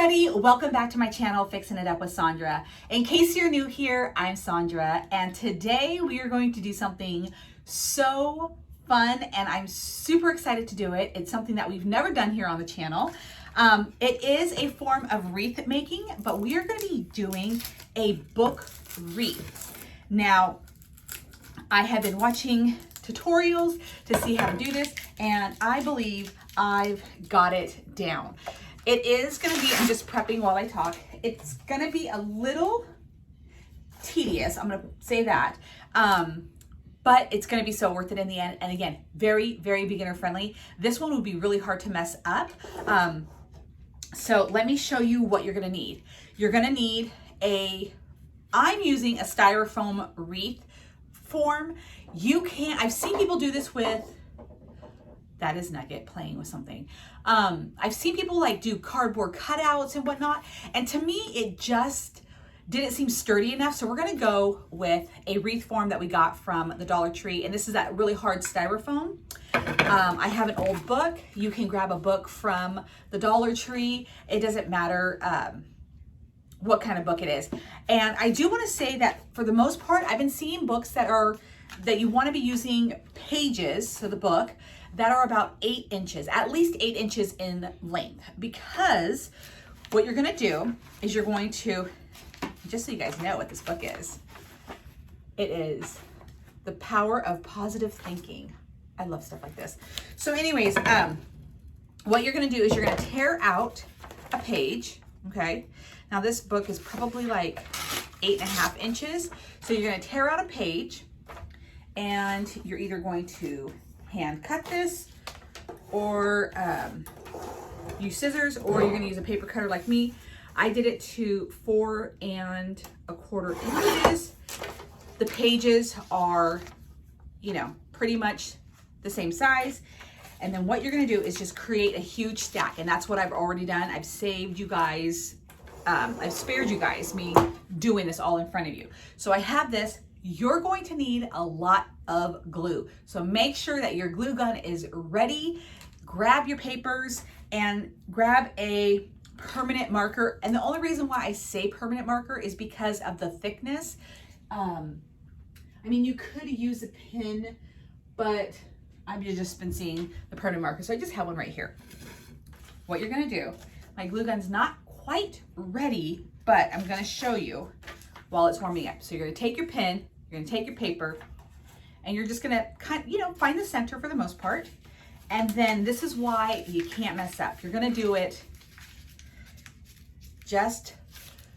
everybody, welcome back to my channel, Fixing It Up with Sandra. In case you're new here, I'm Sandra, and today we are going to do something so fun, and I'm super excited to do it. It's something that we've never done here on the channel. It is a form of wreath making, but we are going to be doing a book wreath. Now, I have been watching tutorials to see how to do this, and I believe I've got it down. It is going to be, I'm just prepping while I talk, it's going to be a little tedious, I'm going to say that, but it's going to be so worth it in the end. And again, very, very beginner friendly. This one would be really hard to mess up. So let me show you what you're going to need. You're going to need I'm using a styrofoam wreath form. I've seen people do this with, that is Nugget playing with something. I've seen people like do cardboard cutouts and whatnot. And to me, it just didn't seem sturdy enough. So we're gonna go with a wreath form that we got from the Dollar Tree. And this is that really hard styrofoam. I have an old book. You can grab a book from the Dollar Tree. It doesn't matter what kind of book it is. And I do wanna say that for the most part, I've been seeing books that you wanna be using pages, so the book, that are about 8 inches, at least 8 inches in length. Because what you're gonna do is you're going to, just so you guys know what this book is, it is The Power of Positive Thinking. I love stuff like this. So anyways, what you're gonna do is you're gonna tear out a page, okay? Now this book is probably like 8.5 inches. So you're gonna tear out a page, and you're either going to hand cut this or use scissors, or you're going to use a paper cutter like me. I did it to 4 1/4 inches. The pages are, pretty much the same size. And then what you're going to do is just create a huge stack. And that's what I've already done. I've saved you guys, I've spared you guys me doing this all in front of you. So I have this. You're going to need a lot of glue. So make sure that your glue gun is ready. Grab your papers and grab a permanent marker. And the only reason why I say permanent marker is because of the thickness. You could use a pin, but I've just been seeing the permanent marker. So I just have one right here. What you're gonna do, my glue gun's not quite ready, but I'm gonna show you while it's warming up. So you're gonna take your pin, you're gonna take your paper, and you're just gonna find the center for the most part. And then this is why you can't mess up. You're gonna do it, just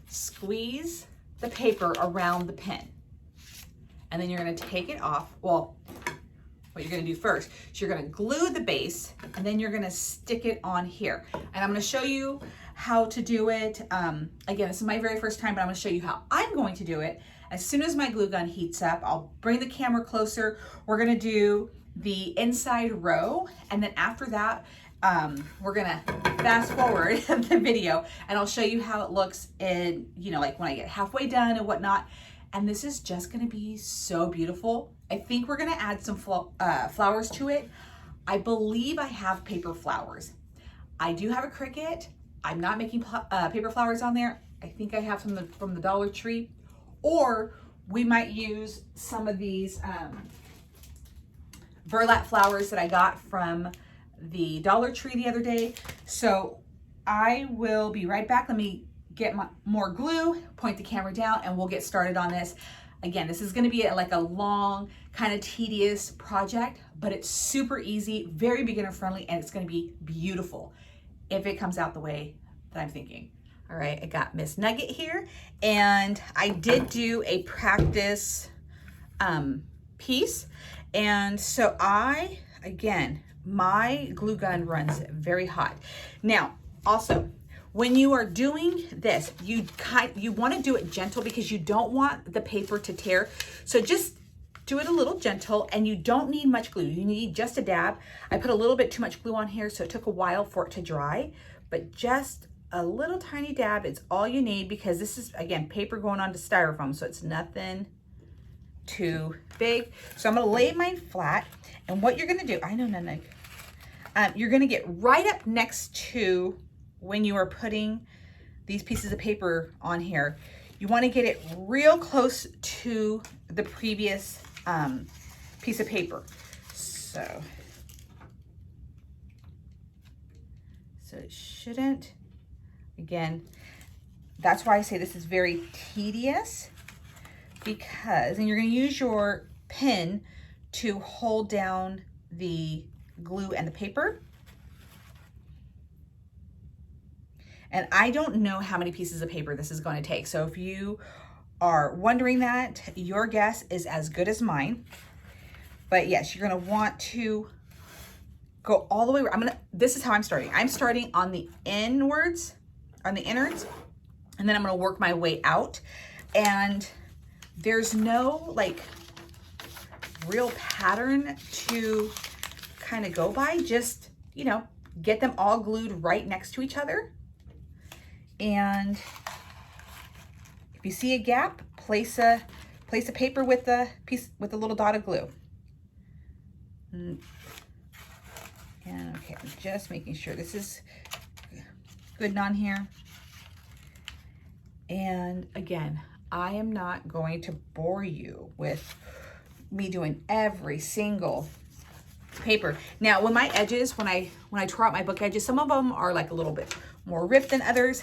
squeeze the paper around the pin. And then you're gonna take it off. Well, what you're gonna do first is you're gonna glue the base, and then you're gonna stick it on here. And I'm gonna show you how to do it. Again, this is my very first time, but I'm gonna show you how I'm going to do it. As soon as my glue gun heats up, I'll bring the camera closer. We're gonna do the inside row, and then after that, we're gonna fast forward the video, and I'll show you how it looks in, like when I get halfway done and whatnot. And this is just gonna be so beautiful. I think we're gonna add some flowers to it. I believe I have paper flowers. I do have a Cricut. I'm not making paper flowers on there. I think I have some from the Dollar Tree. Or we might use some of these burlap flowers that I got from the Dollar Tree the other day. So I will be right back. Let me get more glue, point the camera down, and we'll get started on this. Again, this is gonna be like a long, kind of tedious project, but it's super easy, very beginner friendly, and it's gonna be beautiful if it comes out the way that I'm thinking. All right, I got Miss Nugget here, and I did do a practice piece. And so again, my glue gun runs very hot. Now, also, when you are doing this, you wanna do it gentle because you don't want the paper to tear. So just do it a little gentle, and you don't need much glue. You need just a dab. I put a little bit too much glue on here, so it took a while for it to dry, but just a little tiny dab, it's all you need, because this is, again, paper going onto styrofoam, so it's nothing too big. So I'm gonna lay mine flat, and what you're gonna do, you're gonna get right up next to when you are putting these pieces of paper on here, you want to get it real close to the previous piece of paper. So it shouldn't, again, that's why I say this is very tedious, because, and you're going to use your pin to hold down the glue and the paper. And I don't know how many pieces of paper this is going to take. So if you are wondering that, your guess is as good as mine. But yes, you're going to want to go all the way. This is how I'm starting. I'm starting on the innards, and then I'm going to work my way out. And there's no like real pattern to kind of go by. Just, you know, get them all glued right next to each other. And if you see a gap, place a paper with a little dot of glue. And okay, I'm just making sure this is good on here. And again, I am not going to bore you with me doing every single paper. Now, when my edges, when I tore out my book edges, some of them are like a little bit more ripped than others.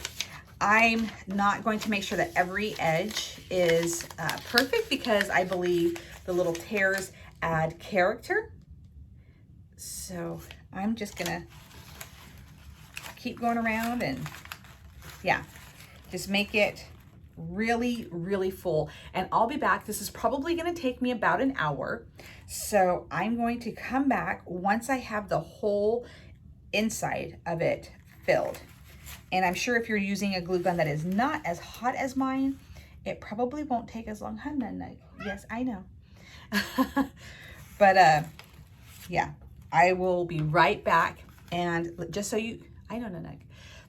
I'm not going to make sure that every edge is perfect, because I believe the little tears add character. So I'm just gonna keep going around, and yeah, just make it really, really full. And I'll be back. This is probably gonna take me about an hour. So I'm going to come back once I have the whole inside of it filled. And I'm sure if you're using a glue gun that is not as hot as mine, it probably won't take as long. Yes, I know. But yeah, I will be right back. And just so you, I know,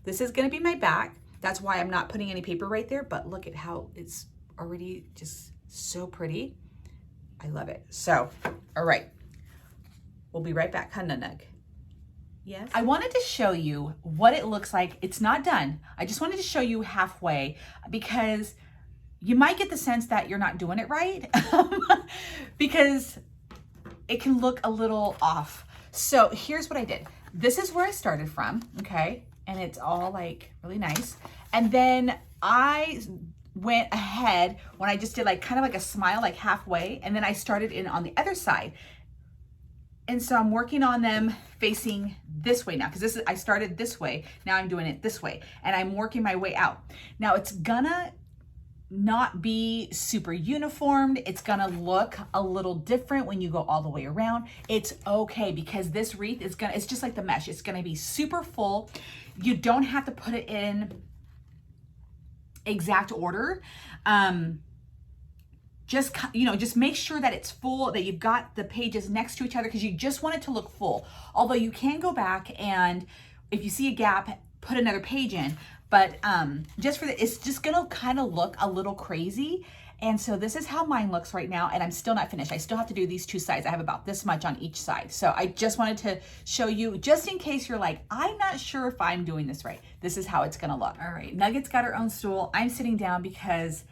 this is gonna be my back. That's why I'm not putting any paper right there, but look at how it's already just so pretty. I love it. So, all right, we'll be right back. Yes. I wanted to show you what it looks like. It's not done. I just wanted to show you halfway, because you might get the sense that you're not doing it right because it can look a little off. So here's what I did. This is where I started from, okay? And it's all like really nice. And then I went ahead when I just did like kind of like a smile, like halfway, and then I started in on the other side. And so I'm working on them facing this way now, because I started this way. Now I'm doing it this way, and I'm working my way out. Now it's gonna not be super uniformed. It's gonna look a little different when you go all the way around. It's okay, because this wreath is it's just like the mesh. It's gonna be super full. You don't have to put it in exact order. Just make sure that it's full, that you've got the pages next to each other, because you just want it to look full. Although you can go back, and if you see a gap, put another page in. But just for it's just gonna kind of look a little crazy. And so this is how mine looks right now, and I'm still not finished. I still have to do these two sides. I have about this much on each side. So I just wanted to show you, just in case you're like, I'm not sure if I'm doing this right. This is how it's gonna look. All right, Nugget's got her own stool. I'm sitting down because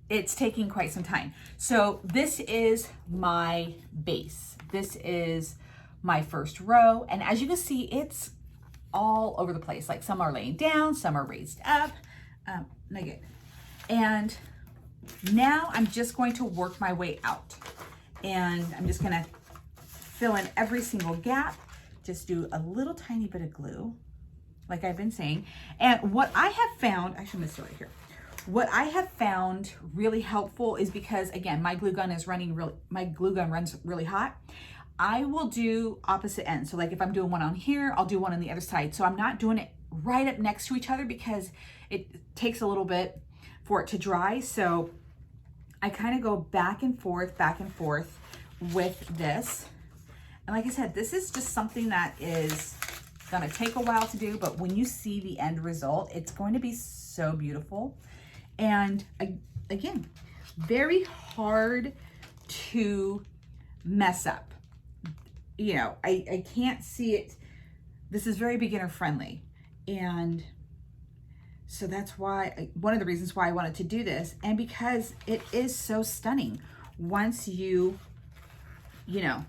it's taking quite some time. So this is my base. This is my first row. And as you can see, it's all over the place. Like some are laying down, some are raised up. Nugget. And now I'm just going to work my way out. And I'm just gonna fill in every single gap. Just do a little tiny bit of glue, like I've been saying. And what I have found, actually I'm gonna start right here. What I have found really helpful is, because again, my glue gun runs really hot. I will do opposite ends. So like if I'm doing one on here, I'll do one on the other side. So I'm not doing it right up next to each other, because it takes a little bit for it to dry. So I kind of go back and forth with this. And like I said, this is just something that is gonna take a while to do, but when you see the end result, it's going to be so beautiful. And again, very hard to mess up. You know, I can't see it. This is very beginner friendly. And So that's why, one of the reasons why I wanted to do this, and because it is so stunning. Once you know,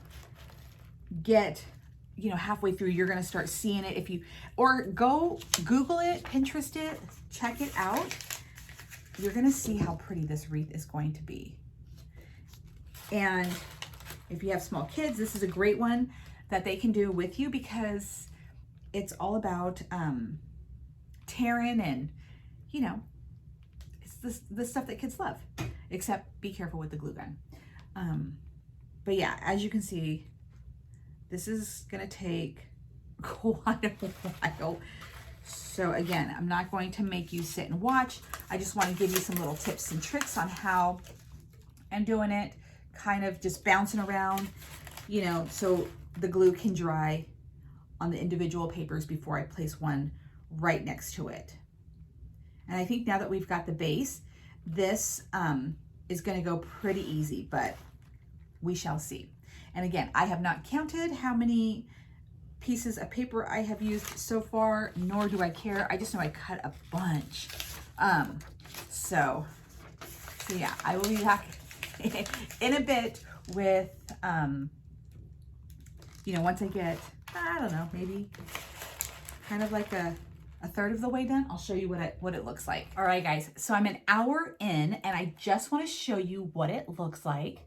get, you know, halfway through, you're going to start seeing it. If you, or go Google it, Pinterest it, check it out. You're going to see how pretty this wreath is going to be. And if you have small kids, this is a great one that they can do with you, because it's all about tearing and, you know, it's the stuff that kids love, except be careful with the glue gun. But yeah, as you can see, this is gonna take quite a while. So again, I'm not going to make you sit and watch. I just want to give you some little tips and tricks on how I'm doing it, kind of just bouncing around, you know, so the glue can dry on the individual papers before I place one right next to it. And I think now that we've got the base, this is going to go pretty easy, but we shall see. And again, I have not counted how many pieces of paper I have used so far, nor do I care. I just know I cut a bunch. So yeah, I will be back in a bit with, you know, once I get, I don't know, maybe kind of like a third of the way done, I'll show you what it looks like. All right, guys, so I'm an hour in and I just want to show you what it looks like.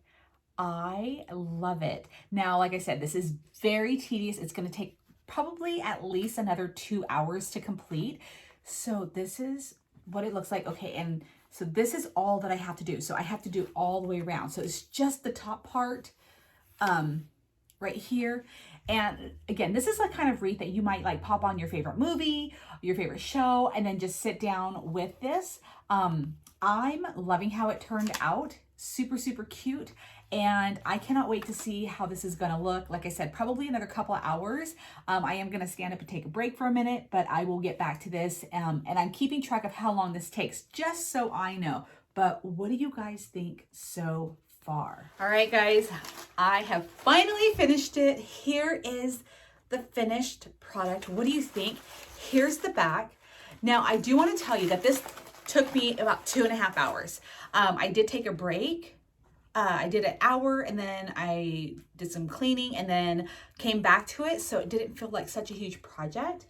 I love it. Now, like I said, this is very tedious. It's going to take probably at least another 2 hours to complete. So this is what it looks like. Okay, and so this is all that I have to do. So I have to do all the way around. So it's just the top part right here. And again, this is a kind of wreath that you might like pop on your favorite movie, your favorite show, and then just sit down with this. I'm loving how it turned out. Super, super cute. And I cannot wait to see how this is going to look. Like I said, probably another couple of hours. I am going to stand up and take a break for a minute, but I will get back to this. And I'm keeping track of how long this takes, just so I know. But what do you guys think so far? All right, guys, I have finally finished it. Here is the finished product. What do you think? Here's the back. Now, I do want to tell you that this took me about 2.5 hours. I did take a break. I did an hour and then I did some cleaning and then came back to it. So it didn't feel like such a huge project.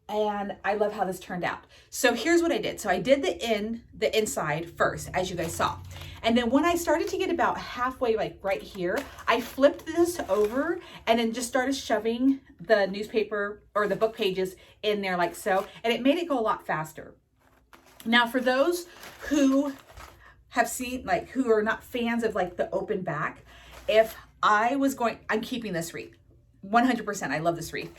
And I love how this turned out. So here's what I did. So I did the inside first, as you guys saw. And then when I started to get about halfway, like right here, I flipped this over and then just started shoving the newspaper or the book pages in there like so. And it made it go a lot faster. Now, for those who have seen, like, who are not fans of like the open back, if I was going, I'm keeping this wreath 100%. I love this wreath.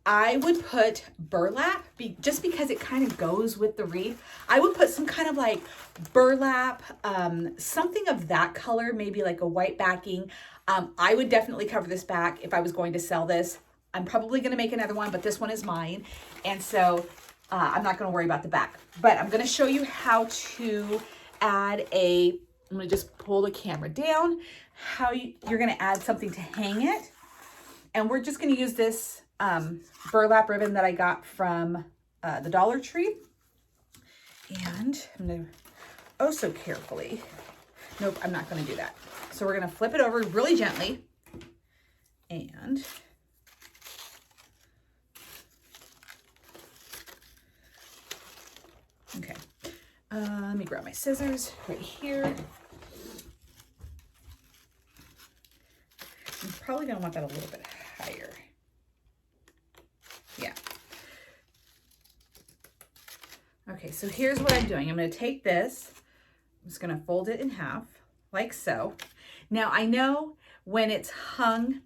I would put burlap, just because it kind of goes with the wreath. I would put some kind of like burlap, something of that color, maybe like a white backing. I would definitely cover this back if I was going to sell this. I'm probably going to make another one, but this one is mine. And so I'm not going to worry about the back, but I'm going to show you how to add I'm going to just pull the camera down, how you're going to add something to hang it. And we're just going to use this burlap ribbon that I got from the Dollar Tree. And I'm going to, oh so carefully, nope, I'm not going to do that. So we're going to flip it over really gently. And okay, let me grab my scissors right here. I'm probably going to want that a little bit higher. Yeah. Okay, so here's what I'm doing. I'm going to take this, I'm just going to fold it in half like so. Now I know when it's hung,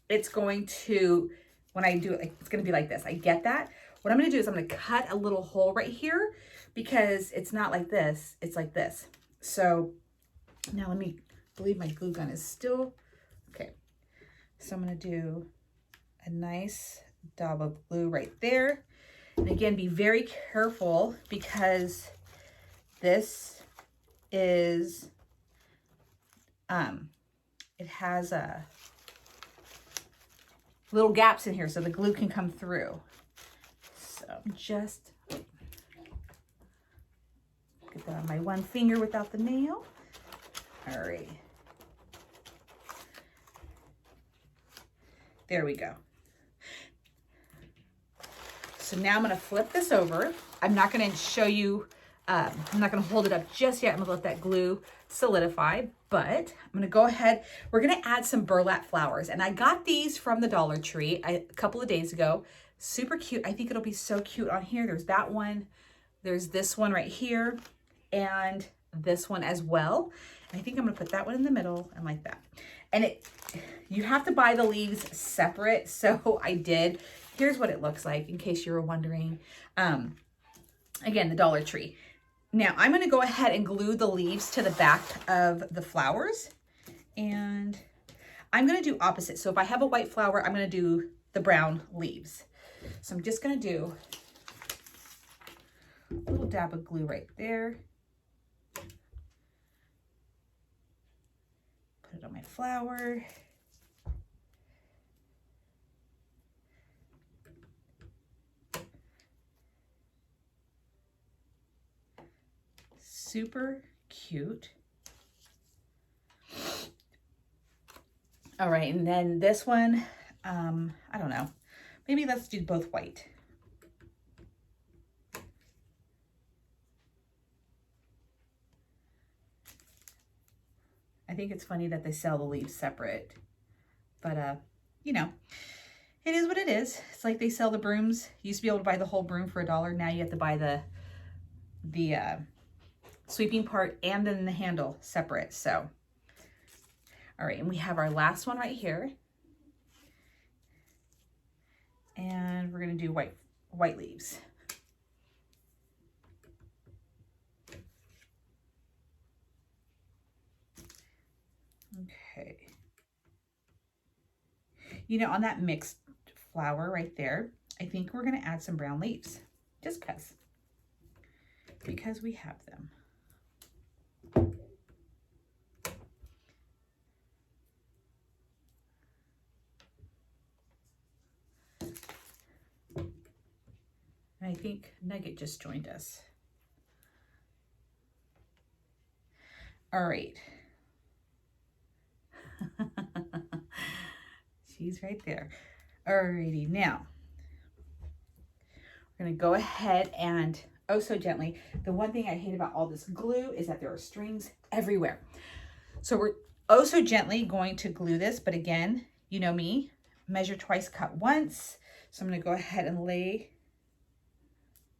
it's going to, when I do it, it's going to be like this. I get that. What I'm going to do is I'm going to cut a little hole right here because it's not like this, it's like this. So now let me, I believe my glue gun is still, okay. So I'm going to do a nice dab of glue right there. And again, be very careful because this is, it has little gaps in here so the glue can come through. So just Get that on my one finger without the nail. All right. There we go. So now I'm gonna flip this over. I'm not gonna show you, I'm not gonna hold it up just yet. I'm gonna let that glue solidify, but I'm gonna go ahead. We're gonna add some burlap flowers. And I got these from the Dollar Tree a couple of days ago. Super cute. I think it'll be so cute on here. There's that one. There's this one right here and this one as well. And I think I'm gonna put that one in the middle and like that. And you have to buy the leaves separate. So I did. Here's what it looks like in case you were wondering. Again, the Dollar Tree. Now I'm gonna go ahead and glue the leaves to the back of the flowers. And I'm gonna do opposite. So if I have a white flower, I'm gonna do the brown leaves. So I'm just gonna do a little dab of glue right there. Put it on my flower. Super cute. All right, and then this one, I don't know. Maybe let's do both white. I think it's funny that they sell the leaves separate, but you know, it is what it is. It's like they sell the brooms. You used to be able to buy the whole broom for $1. Now you have to buy the sweeping part and then the handle separate. So, all right, and we have our last one right here. And we're gonna do white leaves. Okay. You know, on that mixed flower right there, I think we're gonna add some brown leaves, just because we have them. And I think Nugget just joined us. All right. She's right there. Alrighty, now we're gonna go ahead and oh so gently. The one thing I hate about all this glue is that there are strings everywhere. So we're oh so gently going to glue this, but again, you know me, measure twice, cut once. So I'm gonna go ahead and lay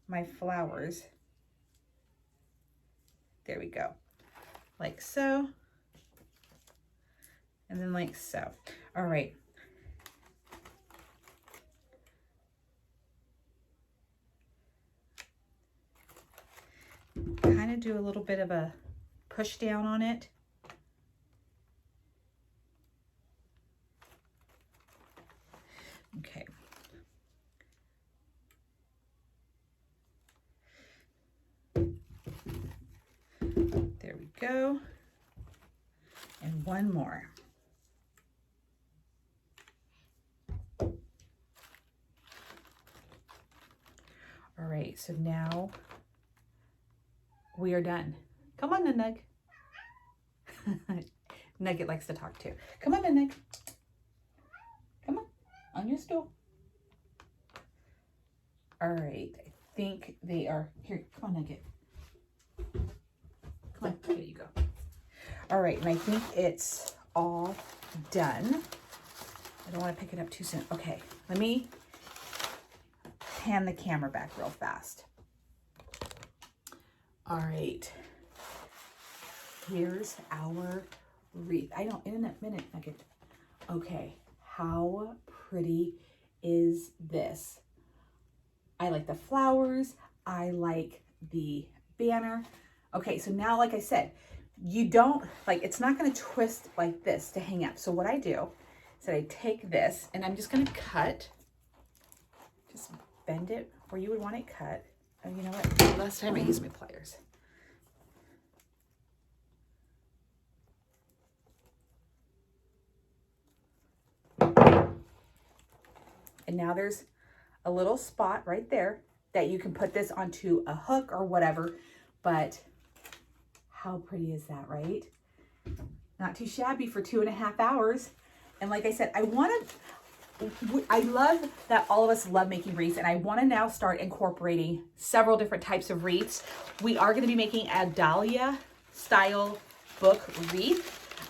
my flowers. There we go, like so. And then like so. All right. Kind of do a little bit of a push down on it. Okay. There we go. And one more. All right, so now we are done. Come on, Nug. Nugget likes to talk too. Come on, Nug. Come on your stool. All right, I think they are, here, come on, Nugget. Come on, here you go. All right, and I think it's all done. I don't want to pick it up too soon. Okay, let me pan the camera back real fast. All right, here's our wreath. I don't, in a minute, Nugget. Okay, how pretty is this? I like the flowers. I like the banner. Okay, so now, like I said, you don't, like, it's not gonna twist like this to hang up. So what I do is that I take this and I'm just gonna cut, just bend it where you would want it cut. Oh, you know what? Last time I used my pliers. And now there's a little spot right there that you can put this onto a hook or whatever, but How pretty is that, right? Not too shabby for 2.5 hours. And like I said, I love that all of us love making wreaths, and I want to now start incorporating several different types of wreaths. We are going to be making a dahlia style book wreath.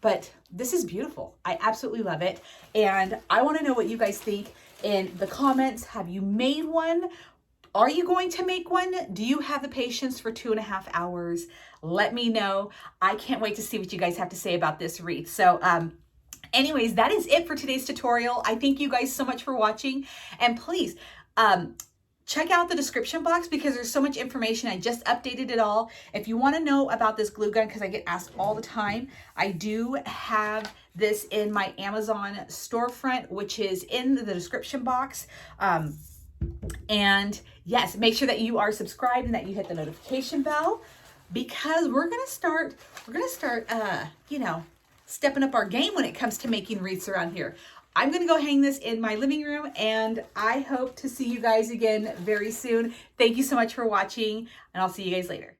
But this is beautiful. I absolutely love it. And I want to know what you guys think in the comments. Have you made one? Are you going to make one? Do you have the patience for 2.5 hours? Let me know. I can't wait to see what you guys have to say about this wreath. So, anyways, that is it for today's tutorial. I thank you guys so much for watching. And please, check out the description box because there's so much information. I just updated it all. If you want to know about this glue gun, because I get asked all the time, I do have this in my Amazon storefront, which is in the description box. And yes, make sure that you are subscribed and that you hit the notification bell, because we're gonna start, you know, stepping up our game when it comes to making wreaths around here. I'm going to go hang this in my living room, and I hope to see you guys again very soon. Thank you so much for watching, and I'll see you guys later.